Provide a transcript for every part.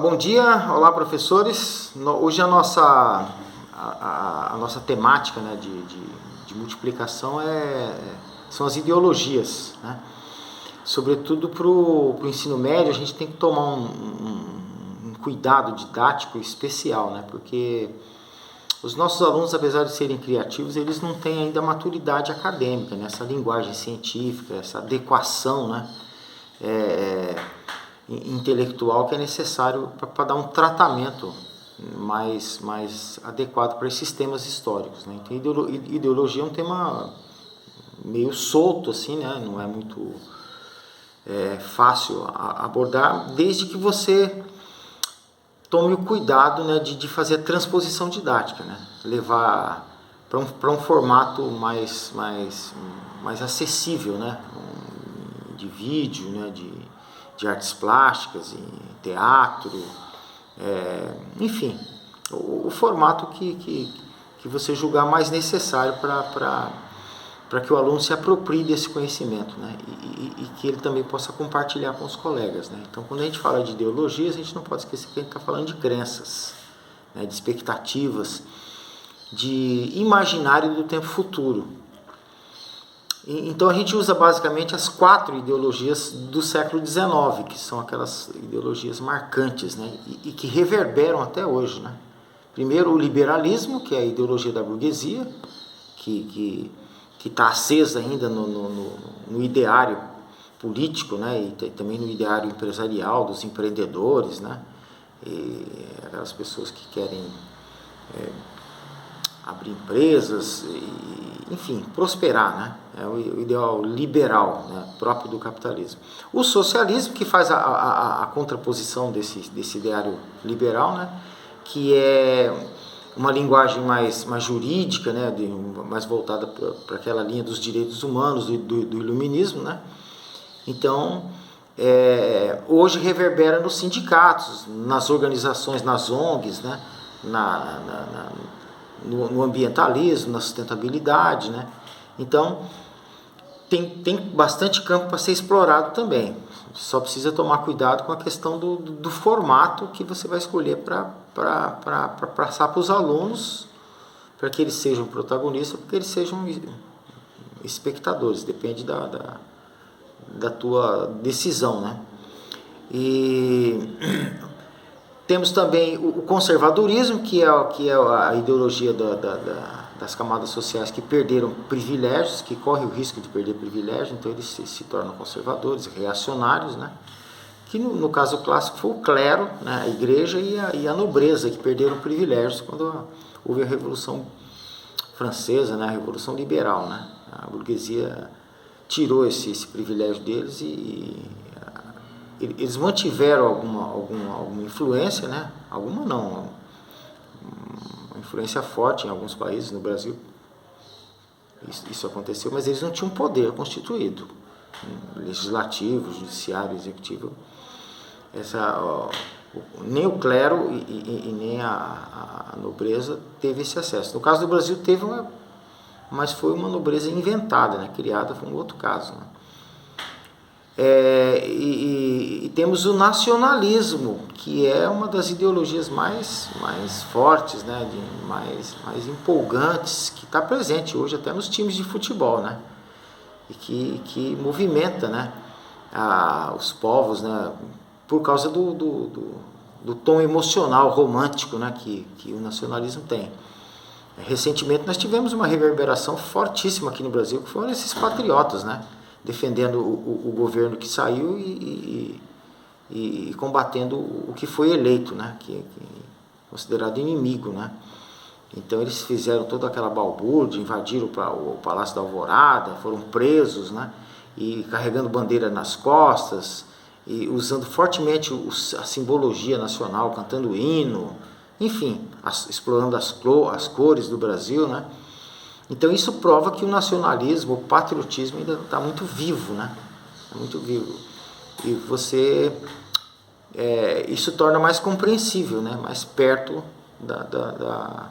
Bom dia, olá professores. Hoje a nossa temática, né, de multiplicação são as ideologias, né? Sobretudo para o ensino médio, a gente tem que tomar um cuidado didático especial, né? Porque os nossos alunos, apesar de serem criativos, eles não têm ainda maturidade acadêmica, né? Essa linguagem científica, essa adequação, né? Intelectual que é necessário para dar um tratamento mais adequado para esses temas históricos, né? Então, ideologia é um tema meio solto, assim, né? Não é muito fácil abordar, desde que você tome o cuidado, né, de fazer a transposição didática, né? Levar para um formato mais acessível, né? De vídeo, né? De artes plásticas, em teatro, enfim, o formato que você julgar mais necessário para que o aluno se aproprie desse conhecimento, né? E que ele também possa compartilhar com os colegas, né? Então, quando a gente fala de ideologias, a gente não pode esquecer que a gente está falando de crenças, né? De expectativas, de imaginário do tempo futuro. Então a gente usa basicamente as 4 ideologias do século XIX, que são aquelas ideologias marcantes, né? E que reverberam até hoje, né? Primeiro, o liberalismo, que é a ideologia da burguesia, que está acesa ainda no ideário político, né? E também no ideário empresarial dos empreendedores, né? E aquelas pessoas que querem abrir empresas, enfim, prosperar, né? É o ideal liberal, né? Próprio do capitalismo. O socialismo, que faz a contraposição desse ideário liberal, né? Que é uma linguagem mais jurídica, né? Mais voltada para aquela linha dos direitos humanos, do iluminismo, né? Então, hoje reverbera nos sindicatos, nas organizações, nas ONGs, né? No ambientalismo, na sustentabilidade, né? Então, tem bastante campo para ser explorado também. Só precisa tomar cuidado com a questão do formato que você vai escolher para passar para os alunos, para que eles sejam protagonistas, para que eles sejam espectadores. Depende da tua decisão, né? E temos também o conservadorismo, que é a ideologia das camadas sociais que perderam privilégios, que corre o risco de perder privilégios, então eles se tornam conservadores, reacionários, né? Que no caso clássico foi o clero, né? A igreja e a nobreza, que perderam privilégios quando houve a Revolução Francesa, né? A Revolução Liberal, né? A burguesia tirou esse privilégio deles e eles mantiveram alguma influência, né? Alguma não, uma influência forte em alguns países, no Brasil isso aconteceu, mas eles não tinham poder constituído, legislativo, judiciário, executivo. Nem o clero e nem a nobreza teve esse acesso. No caso do Brasil teve mas foi uma nobreza inventada, né? Criada, foi um outro caso, né? E temos o nacionalismo, que é uma das ideologias mais fortes, né, mais empolgantes, que está presente hoje até nos times de futebol, né, e que movimenta, né, os povos, né, por causa do tom emocional, romântico, né, que o nacionalismo tem. Recentemente nós tivemos uma reverberação fortíssima aqui no Brasil, que foram esses patriotas, né, defendendo o governo que saiu e combatendo o que foi eleito, né? Que é considerado inimigo, né? Então eles fizeram toda aquela balbúrdia, invadiram o Palácio da Alvorada, foram presos, né? E carregando bandeira nas costas, e usando fortemente a simbologia nacional, cantando hino, enfim, explorando as cores do Brasil, né? Então isso prova que o nacionalismo, o patriotismo ainda está muito vivo, né? É muito vivo. E isso torna mais compreensível, né? Mais perto da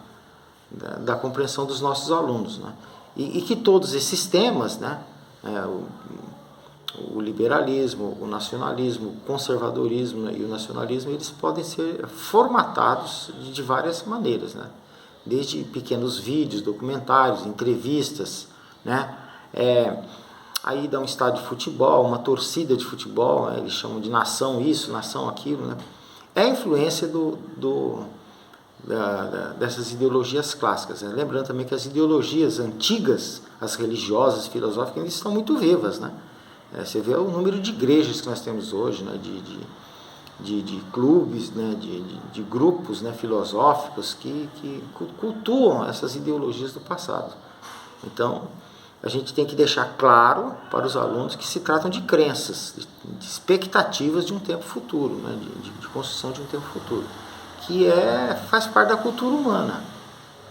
compreensão dos nossos alunos, né? E que todos esses temas, né? o liberalismo, o nacionalismo, o conservadorismo e o nacionalismo, eles podem ser formatados de várias maneiras, né? Desde pequenos vídeos, documentários, entrevistas, né? Aí dá um estádio de futebol, uma torcida de futebol, né? Eles chamam de nação isso, nação aquilo, né? É a influência dessas ideologias clássicas, né? Lembrando também que as ideologias antigas, as religiosas, filosóficas, ainda estão muito vivas, né? Você vê o número de igrejas que nós temos hoje, né? de clubes, né? de grupos, né? filosóficos que cultuam essas ideologias do passado. Então, a gente tem que deixar claro para os alunos que se tratam de crenças, de expectativas de um tempo futuro, né? de construção de um tempo futuro, que faz parte da cultura humana,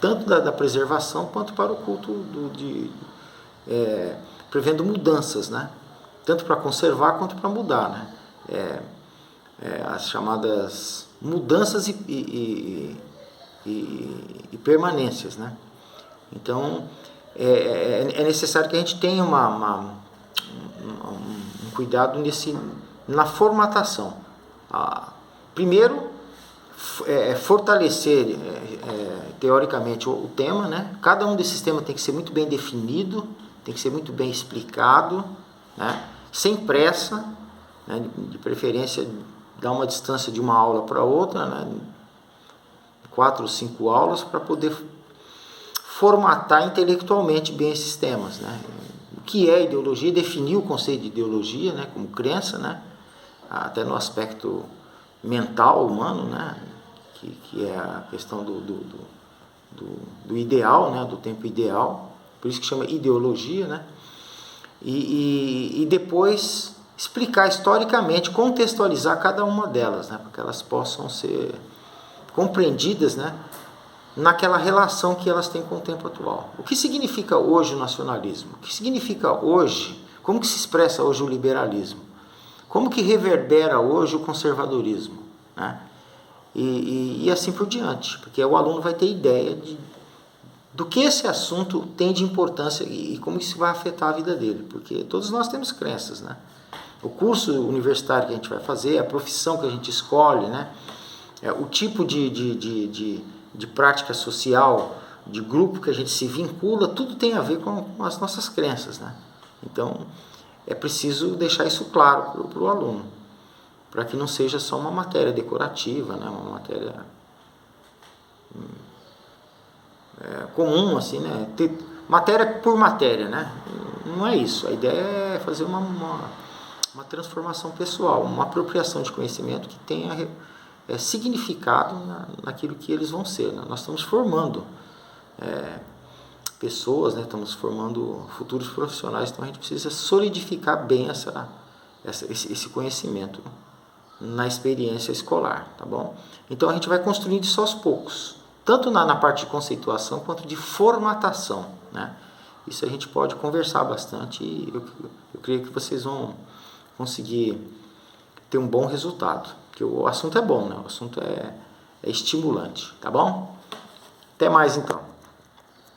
tanto da preservação quanto para o culto prevendo mudanças, né? Tanto para conservar quanto para mudar, né? As chamadas mudanças e permanências, né? Então, é necessário que a gente tenha um cuidado na formatação. Primeiro, fortalecer teoricamente o tema, né? Cada um desses temas tem que ser muito bem definido, tem que ser muito bem explicado, né? Sem pressa, né? De preferência dar uma distância de uma aula para outra, né? 4 ou 5 aulas, para poder formatar intelectualmente bem esses temas, né? O que é ideologia, definir o conceito de ideologia, né? Como crença, né? Até no aspecto mental humano, né? Que é a questão do ideal, né? Do tempo ideal, por isso que chama ideologia, né? E depois explicar historicamente, contextualizar cada uma delas, né? Para que elas possam ser compreendidas, né? Naquela relação que elas têm com o tempo atual. O que significa hoje o nacionalismo? O que significa hoje? Como que se expressa hoje o liberalismo? Como que reverbera hoje o conservadorismo, né? E assim por diante, porque o aluno vai ter ideia do que esse assunto tem de importância e como isso vai afetar a vida dele, porque todos nós temos crenças, né? O curso universitário que a gente vai fazer, a profissão que a gente escolhe, né? O tipo de prática social, de grupo que a gente se vincula, tudo tem a ver com as nossas crenças, né? Então, é preciso deixar isso claro para o aluno, para que não seja só uma matéria decorativa, né? Uma matéria comum, assim, né? Matéria por matéria, né? Não é isso. A ideia é fazer uma transformação pessoal, uma apropriação de conhecimento que tenha significado naquilo que eles vão ser, né? Nós estamos formando pessoas, né? Estamos formando futuros profissionais, então a gente precisa solidificar bem esse conhecimento na experiência escolar, tá bom? Então a gente vai construindo isso aos poucos, tanto na parte de conceituação quanto de formatação, né? Isso a gente pode conversar bastante e eu creio que vocês vão conseguir ter um bom resultado, porque o assunto é bom, né? O assunto é estimulante, tá bom? Até mais então.